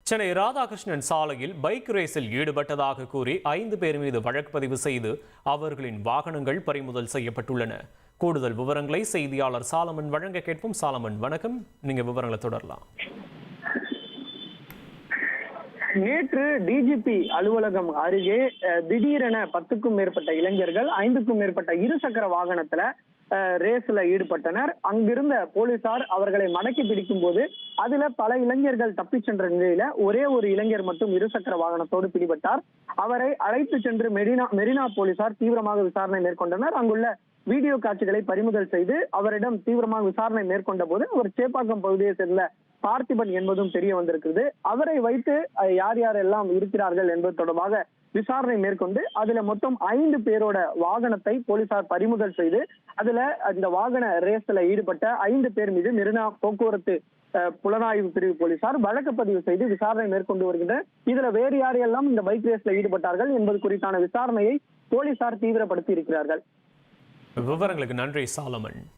சென்னை ராதாகிருஷ்ணன் சாலையில் பைக் ரேஸில் ஈடுபட்டதாக கூறி 5 பேர் மீது வழக்கு பதிவு செய்து அவர்களின் வாகனங்கள் பறிமுதல் செய்யப்பட்டுள்ளன. கூடுதல் விவரங்களை செய்தியாளர் சாலமன் வழங்க கேட்போம். சாலமன், வணக்கம். நீங்க விவரங்களை தொடரலாம். நேற்று டிஜிபி அலுவலகம் அருகே திடீரென 10க்கும் மேற்பட்ட இளைஞர்கள் 5க்கும் மேற்பட்ட இருசக்கர வாகனத்துல ரேஸ்ல ஈடுபட்டனர். அங்கிருந்த போலீசார் அவர்களை மடக்கி பிடிக்கும் போது அதுல பல இளைஞர்கள் தப்பி சென்ற நிலையில ஒரே ஒரு இளைஞர் மட்டும் இருசக்கர வாகனத்தோடு பிடிபட்டார். அவரை அழைத்து சென்று மெரினா போலீசார் தீவிரமாக விசாரணை மேற்கொண்டனர். அங்குள்ள வீடியோ காட்சிகளை பறிமுதல் செய்து அவரிடம் தீவிரமாக விசாரணை மேற்கொண்ட போது அவர் சேப்பாக்கம் பகுதியை சேர்ந்த பார்த்திபன் என்பதும் தெரிய வந்திருக்கிறது. அவரை வைத்து யார் யாரெல்லாம் இருக்கிறார்கள் என்பது தொடர்பாக விசாரணை மேற்கொண்டு அதுல மொத்தம் 5 பேரோட வாகனத்தை போலீசார் பறிமுதல் செய்து அதுல இந்த வாகன ரேஸ்ல ஈடுபட்ட 5 பேர் மீது மெரினா போக்குவரத்து புலனாய்வு பிரிவு போலீசார் வழக்கு பதிவு செய்து விசாரணை மேற்கொண்டு வருகின்றனர். இதுல வேறு யாரெல்லாம் இந்த பைக் ரேஸ்ல ஈடுபட்டார்கள் என்பது குறித்தான விசாரணையை போலீசார் தீவிரப்படுத்தி இருக்கிறார்கள். விவரங்களுக்கு நன்றி சாலமன்.